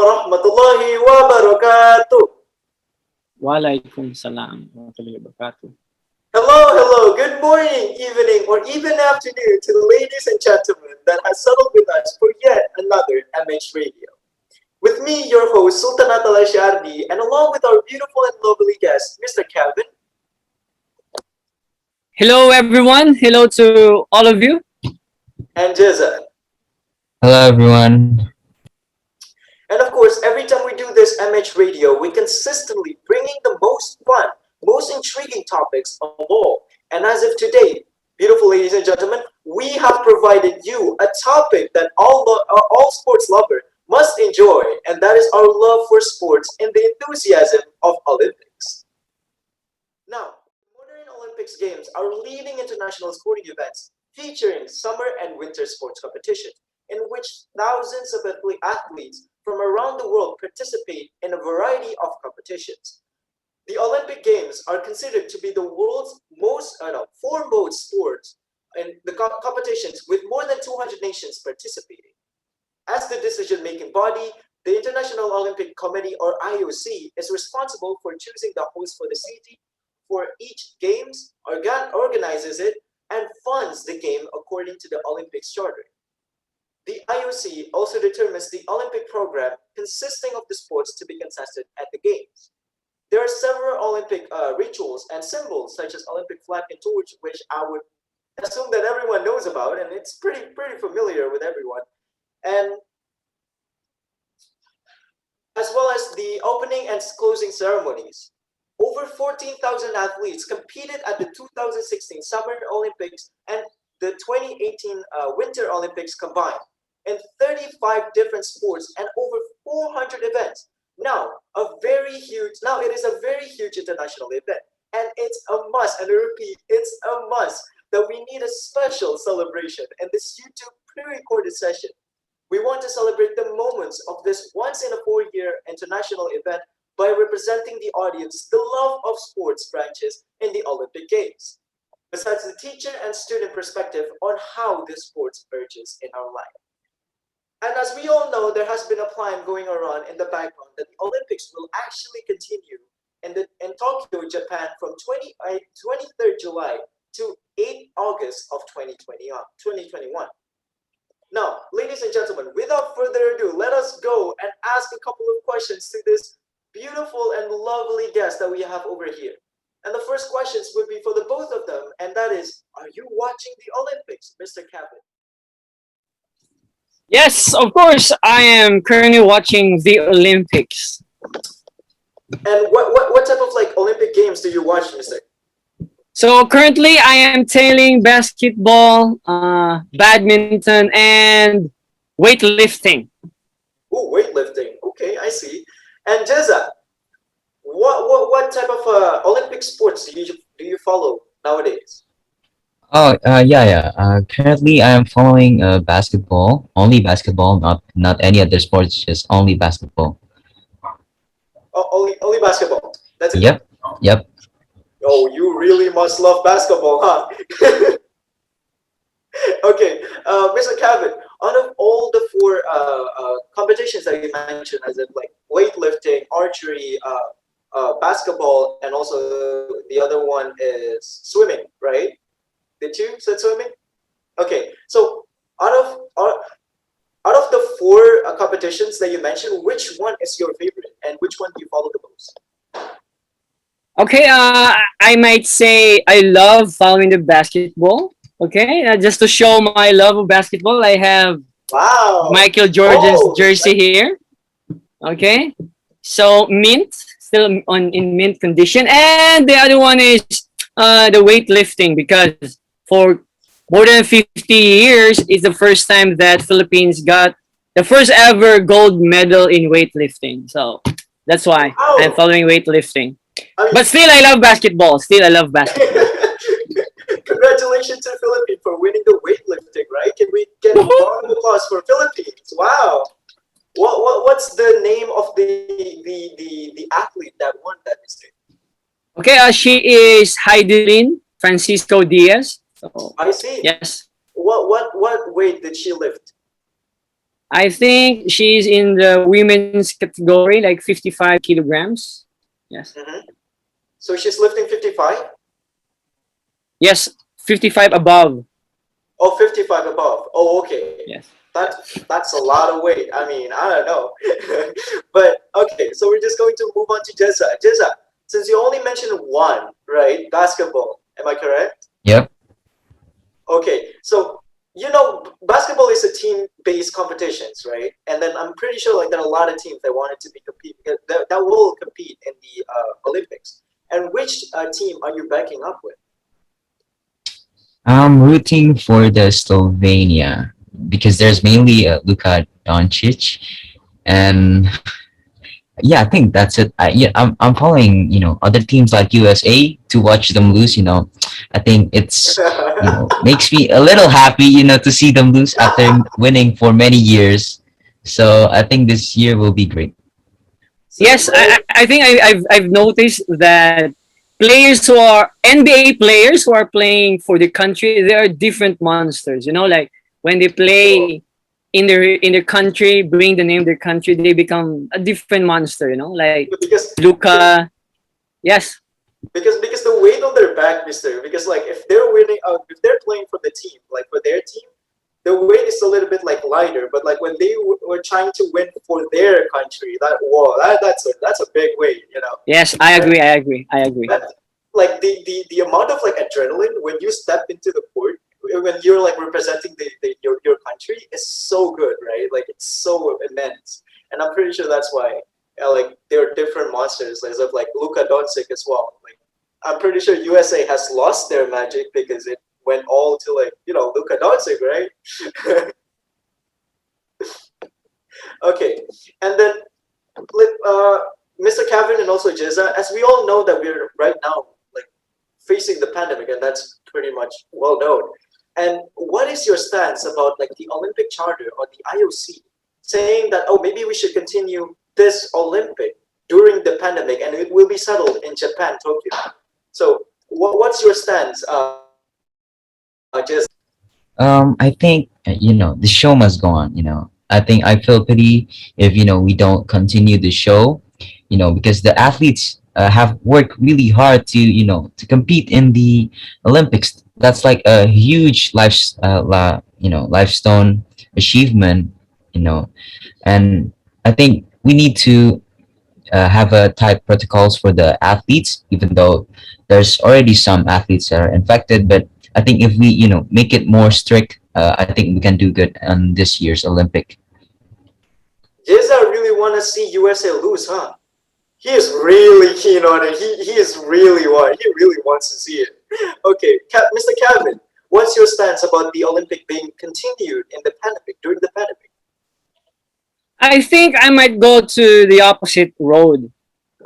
warahmatullahi wabarakatuh. Walaikum salam warahmatullahi wabarakatuh. Hello, good morning, evening, or even afternoon to the ladies and gentlemen that has settled with us for yet another MH Radio. With me, your host, Sultan Athalla, and along with our beautiful and lovely guest, Mr. Khaven. Hello everyone. Hello to all of you. And Jaezza. Hello, everyone. And of course, every time we do this MH Radio, we consistently bringing the most fun, most intriguing topics of all. And as of today, beautiful ladies and gentlemen, we have provided you a topic that all sports lovers must enjoy, and that is our love for sports and the enthusiasm of Olympics. Now, modern Olympics Games are leading international sporting events featuring summer and winter sports competitions, in which thousands of athletes from around the world participate in a variety of competitions. The Olympic Games are considered to be the world's most foremost sports in the competitions with more than 200 nations participating. As the decision-making body, the International Olympic Committee, or IOC, is responsible for choosing the host for the city for each games, organizes it, and funds the game according to the Olympics Charter. The IOC also determines the Olympic program consisting of the sports to be contested at the Games. There are several Olympic rituals and symbols such as Olympic flag and torch, which I would assume that everyone knows about, and it's pretty familiar with everyone. And as well as the opening and closing ceremonies. Over 14,000 athletes competed at the 2016 Summer Olympics and the 2018 Winter Olympics combined in 35 different sports and over 400 events. Now, it is a very huge international event, and it's a must, and I repeat, it's a must that we need a special celebration in this YouTube pre-recorded session. We want to celebrate the moments of this once-in-a-4-year international event by representing the audience the love of sports branches in the Olympic Games, besides the teacher and student perspective on how this sports urges in our life. And as we all know, there has been a plan going around in the background that the Olympics will actually continue in Tokyo, Japan from 23rd July to 8th August of 2021. Now, ladies and gentlemen, without further ado, let us go and ask a couple of questions to this beautiful and lovely guest that we have over here. And the first questions would be for the both of them, and that is, are you watching the Olympics, Mr. Khaven? Yes, of course. I am currently watching the Olympics. And what type of Olympic games do you watch, Mr.? So currently, I am tailing basketball, badminton, and weightlifting. Oh, weightlifting. Okay, I see. And Jaezza, what type of Olympic sports do you follow nowadays? Oh, yeah. Currently, I am following basketball, only basketball, not any other sports, just only basketball. Oh, only basketball. That's it. Yep. Oh, you really must love basketball, huh? Okay, Mr. Khaven, out of all the four competitions that you mentioned, as in weightlifting, archery, basketball, and also the other one is swimming, right? Did you said swimming? Okay, so out of the four competitions that you mentioned, which one is your favorite, and which one do you follow the most? Okay, I might say I love following the basketball. Okay, just to show my love of basketball, I have Wow. Michael Jordan's Oh, jersey here. Okay, so mint, still in mint condition, and the other one is the weightlifting, because for more than 50 years it's the first time that Philippines got the first ever gold medal in weightlifting. So that's why I'm wow. following weightlifting. I But still, I love basketball. Still, I love basketball. Congratulations to Philippines for winning the weightlifting, right? Can we get a round of applause for Philippines? Wow. What's the name of the athlete that won that mistake? Okay, she is Heidelin Francisco Diaz. So, I see. yes. What weight did she lift? I think she's in the women's category, like 55 kilograms. Yes. Hmm. So she's lifting 55. Yes, 55 above. Oh, 55 above. Oh, okay. Yes. That that's a lot of weight. I mean, I don't know. But okay, so we're just going to move on to Jaezza. Jaezza, since you only mentioned one, right? Basketball. Am I correct? Yep. Okay, so basketball is a team-based competitions, right? And then I'm pretty sure like there are a lot of teams that wanted to be compete that will compete in the Olympics. And which team are you backing up with? I'm rooting for the Slovenia because there's mainly Luka Doncic, and yeah, I think that's it. I'm following other teams like USA to watch them lose. I think it's makes me a little happy to see them lose after winning for many years. So I think this year will be great. Since Yes, Ray, I think I've noticed that players who are NBA players who are playing for the country, they are different monsters. Like when they oh, play in their country, bring the name of their country, they become a different monster. Like because Luca. Yes, because the weight on their back, Mister. Because like if they're winning, if they're playing for the team, like for their team, the weight is a little bit like lighter. But like when they were trying to win for their country, that whoa, that's a big weight. yes, I And agree. I agree. I agree. that like the amount of like adrenaline when you step into the court when you're like representing your country is so good, right? Like it's so immense, and I'm pretty sure that's why like they're different monsters as of like Luka Doncic as well. Like I'm pretty sure USA has lost their magic because it went all to like Luka Doncic, right? Okay, and then uh, Mr. Kevin and also Jaezza, as we all know that we're right now like facing the pandemic, and that's pretty much well known. And what is your stance about like the Olympic Charter or the IOC saying that maybe we should continue this Olympic during the pandemic and it will be settled in Japan, Tokyo. So what's your stance, Jaezza? I think the show must go on. I think I feel pity if we don't continue the show. Because the athletes have worked really hard to compete in the Olympics. That's like a huge lifestone achievement. You know, and I think we need to have a tight protocols for the athletes, even though there's already some athletes that are infected. But I think if we, make it more strict, I think we can do good on this year's Olympic. Jaezza really want to see USA lose, huh? He is really keen on it. He really wants to see it. Okay, Mr. Kevin, what's your stance about the Olympic being continued in the pandemic during the pandemic? I think I might go to the opposite road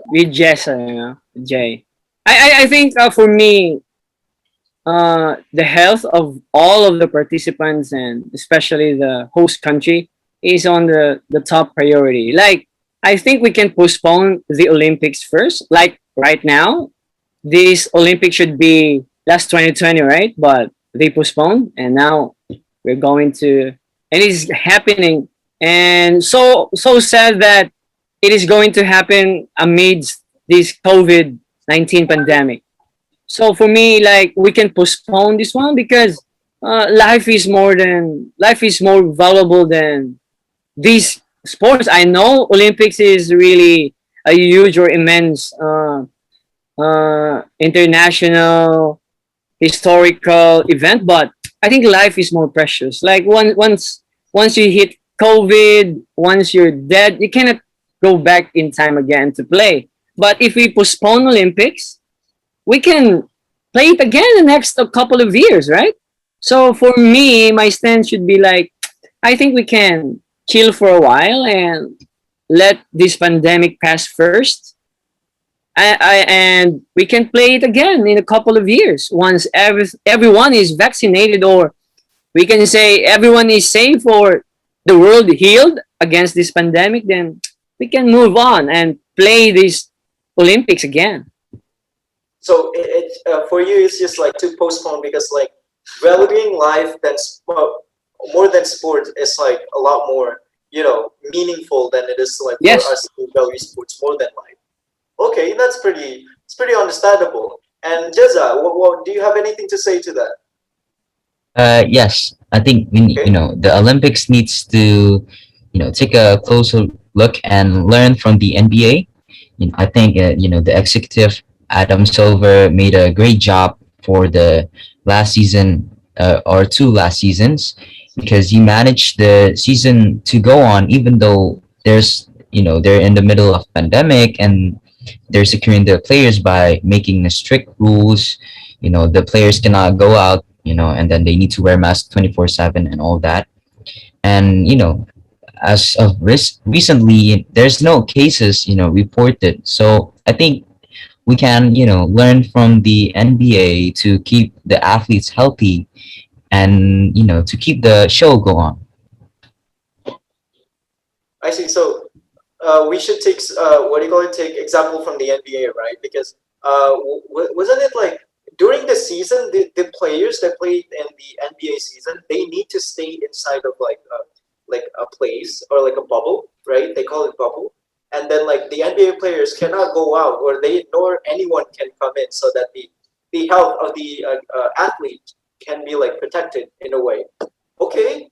with Jessa, Jay. I think for me, the health of all of the participants and especially the host country is on the top priority. Like, I think we can postpone the Olympics first. Like right now, this Olympic should be last 2020, right? But they postponed, and now we're going to, and it's happening. And so sad that it is going to happen amidst this COVID-19 pandemic. So for me, like we can postpone this one because life is more valuable than these sports. I know Olympics is really a huge or immense international historical event, but I think life is more precious. Like once you hit COVID, once you're dead, you cannot go back in time again to play. But if we postpone Olympics, we can play it again the next couple of years, right? So for me, my stance should be like, I think we can chill for a while and let this pandemic pass first. And we can play it again in a couple of years once everyone is vaccinated, or we can say everyone is safe or the world healed against this pandemic. Then we can move on and play these Olympics again. So for you, it's just like to postpone because like valuing life more than sports is like a lot more. meaningful than it is like for Yes. us to value sports more than life. Okay, it's pretty understandable. And Jezza, do you have anything to say to that? Yes, I think Okay. the Olympics needs to take a closer look and learn from the NBA. I think the executive Adam Silver made a great job for the last season or two last seasons because he managed the season to go on even though they're in the middle of pandemic and they're securing their players by making the strict rules. The players cannot go out, and then they need to wear masks 24/7 and all that. And as of recently, there's no cases reported. So I think we can learn from the NBA to keep the athletes healthy and to keep the show go on. I see. So we should take what do you call it? Take example from the NBA, right? Because wasn't it like during the season, the players that played in the NBA season, they need to stay inside of like a place or like a bubble, right? They call it bubble, and then like the NBA players cannot go out, or they nor anyone can come in, so that the health of the athlete can be like protected in a way. Okay,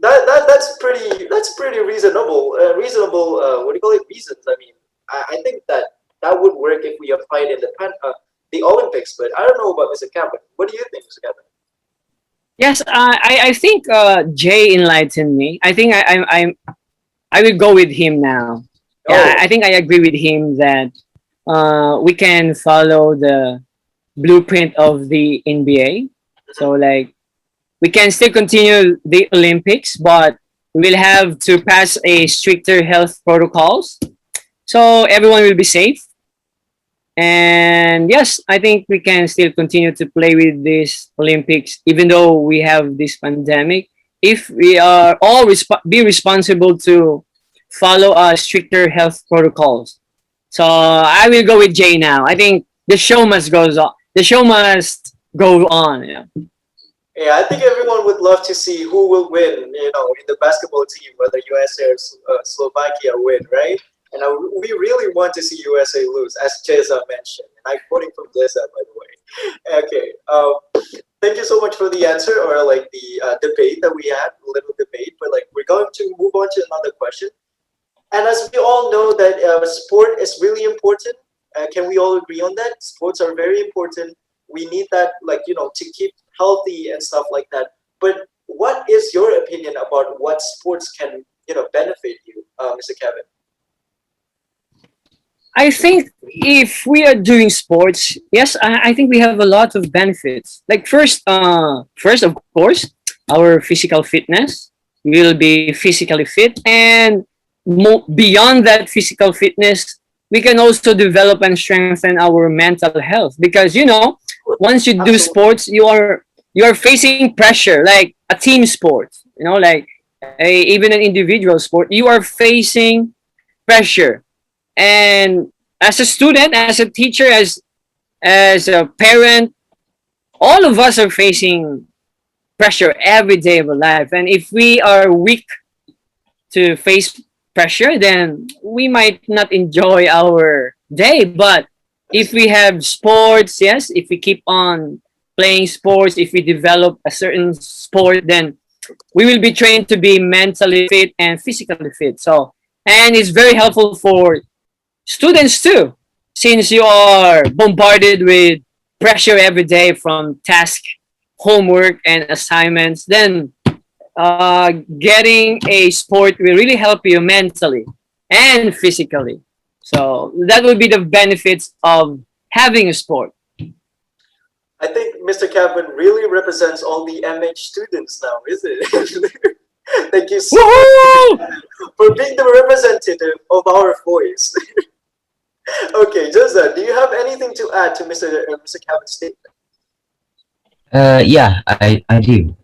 that's pretty reasonable. Reasonable. What do you call it? Reasons. I mean, I think that would work if we applied in the Olympics. But I don't know about Mr. Cameron. What do you think, Mr. Cameron? Yes. I think Jay enlightened me. I think I will go with him now. Yeah. I Oh, think I agree with him that we can follow the blueprint of the NBA. So like we can still continue the Olympics, but we'll have to pass a stricter health protocols so everyone will be safe. And yes, I think we can still continue to play with this Olympics, even though we have this pandemic. If we are all be responsible to follow stricter health protocols. So I will go with Jay now. I think the show must goes on. The show must go on. Yeah. yeah. I think everyone would love to see who will win. In the basketball team, whether USA or Slovakia win, right? And we really want to see USA lose, as Jeza mentioned. And I'm quoting from Jeza, by the way. Okay. Thank you so much for the answer, or like the debate that we had, a little debate. But like we're going to move on to another question. And as we all know that sport is really important. Can we all agree on that? Sports are very important. We need that, like to keep healthy and stuff like that. But what is your opinion about what sports can benefit you, Mr. Kevin? I think if we are doing sports, yes, I think we have a lot of benefits. Like first of course, our physical fitness. We will be physically fit, and beyond that physical fitness, we can also develop and strengthen our mental health. Because once you do Absolutely. sports, you are facing pressure, like a team sport. Like even an individual sport, you are facing pressure. And as a student, as a teacher, as a parent, all of us are facing pressure every day of our life. And if we are weak to face pressure, then we might not enjoy our day. But if we have sports, yes, if we keep on playing sports, if we develop a certain sport, then we will be trained to be mentally fit and physically fit. So, and it's very helpful for students too, since you are bombarded with pressure every day from task, homework, and assignments. Then getting a sport will really help you mentally and physically. So that would be the benefits of having a sport. I think Mr. Kevin really represents all the MH students now, is it? Thank you so much, Mr. Woohoo! Kevin, for being the representative of our voice. Okay, Joseph, do you have anything to add to Mr. Kevin's statement? Yeah, I do.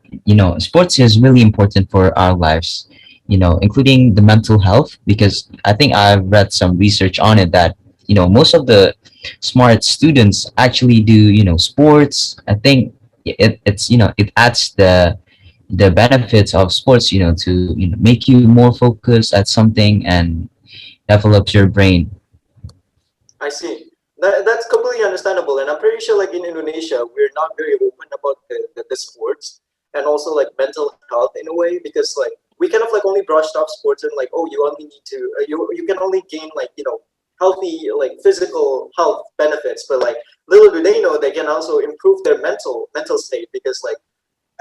Sports is really important for our lives, including the mental health, because I think I've read some research on it that, most of the smart students actually do, sports. I think it adds the, the benefits of sports, to make you more focused at something and develops your brain. I see. That's completely understandable, and I'm pretty sure, like in Indonesia, we're not very open about the sports and also like mental health in a way, because like we kind of like only brushed off sports and like, oh, you only need to you can only gain like healthy like physical health benefits, but like little do they know they can also improve their mental state, because like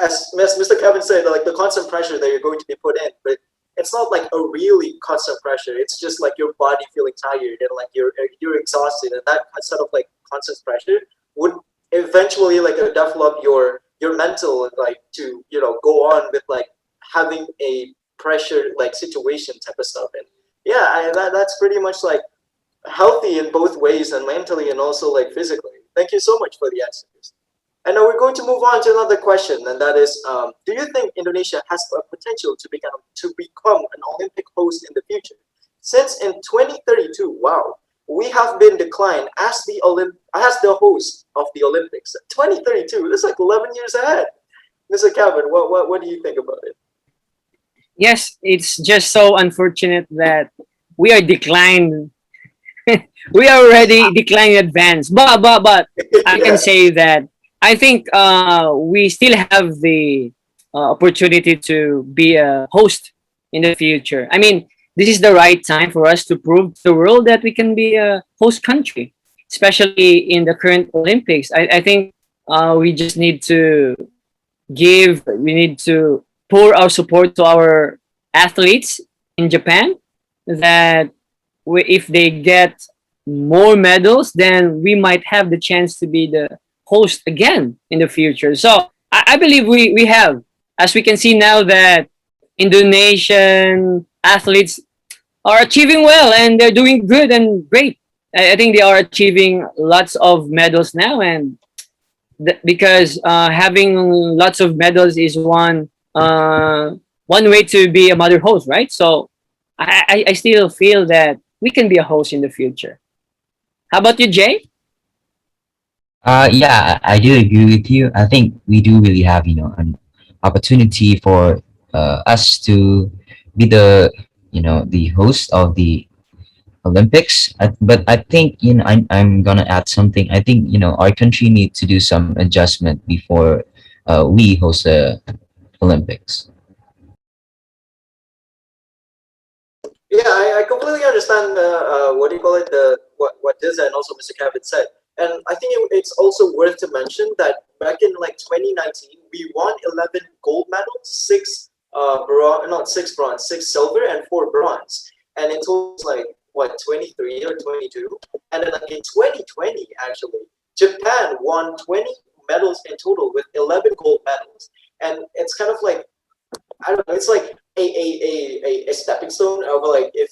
as Mr. Kevin said, like the constant pressure that you're going to be put in, but it's not like a really constant pressure. It's just like your body feeling tired and like you're exhausted, and that sort of like constant pressure would eventually like develop your mental like to go on with like having a pressure like situation type of stuff. And yeah, that's pretty much like healthy in both ways, and mentally and also like physically. Thank you so much for the answers. And now we're going to move on to another question, and that is, do you think Indonesia has a potential to become an Olympic host in the future? Since in 2032, wow, we have been declined as the host of the Olympics. 2032, that's like 11 years ahead. Mr. Kevin, what do you think about it? Yes, it's just so unfortunate that we are declined. We are already declined in advance. But I can Yeah, say that I think we still have the opportunity to be a host in the future. I mean, this is the right time for us to prove to the world that we can be a host country, especially in the current Olympics. I think we just need to we need to pour our support to our athletes in Japan, that if they get more medals, then we might have the chance to be the host again in the future. So I believe we have, as we can see now that Indonesian athletes are achieving well and they're doing good and great. I think they are achieving lots of medals now, and because having lots of medals is one way to be a mother host, right? So I still feel that we can be a host in the future. How about you, Jay? Yeah, I do agree with you. I think we do really have, an opportunity for us to be the host of the Olympics. But I think, I'm gonna add something. I think, our country needs to do some adjustment before we host the Olympics. yeah, I completely understand what do you call it, the what Jaezza and also Mr. Kevin said. And I think it's also worth to mention that back in like 2019, we won 11 gold medals, not six bronze, six silver, and four bronze. And in total, it's like what, 23 or 22. And then like in 2020, actually, Japan won 20 medals in total with 11 gold medals. And it's kind of like, I don't know. It's like a stepping stone of like, if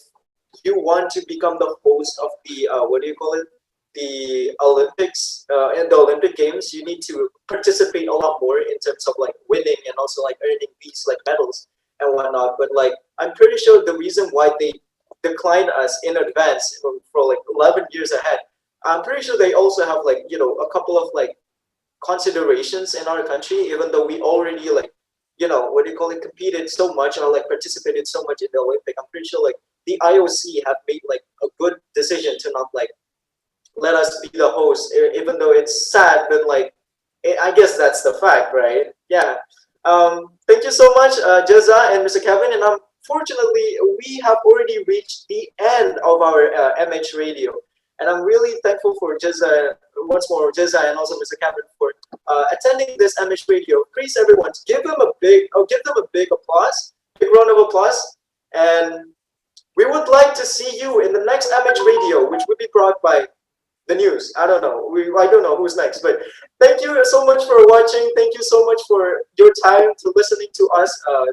you want to become the host of the what do you call it, the Olympics and the Olympic Games, you need to participate a lot more in terms of like winning and also like earning these like medals and whatnot. But like, I'm pretty sure the reason why they declined us in advance for like 11 years ahead, I'm pretty sure they also have like a couple of like considerations in our country, even though we already like what do you call it, competed so much or like participated so much in the Olympic. I'm pretty sure like the IOC have made like a good decision to not like let us be the host, even though it's sad, but like I guess that's the fact, right? Yeah. Thank you so much, Jaezza and Mr. Kevin. And unfortunately, we have already reached the end of our MH Radio. And I'm really thankful for Jaezza, once more, Jaezza and also Mr. Kevin for attending this MH Radio. Please, everyone, give them a big applause, big round of applause. And we would like to see you in the next MH Radio, which will be brought by the news. I don't know. I don't know who's next, but thank you so much for watching. Thank you so much for your time to listening to us,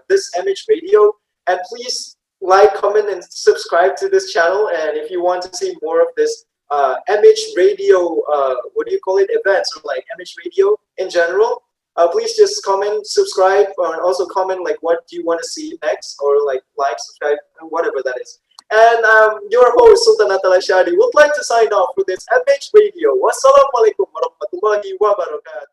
this MH Radio. And please like, comment, and subscribe to this channel. And if you want to see more of this MH Radio, what do you call it, events, or like MH Radio in general, please just comment, subscribe, and also comment like what do you want to see next, or like, subscribe, whatever that is. And your host, Sultan Athalla Shadi, would like to sign off with this MH Radio. Wassalamualaikum warahmatullahi wabarakatuh.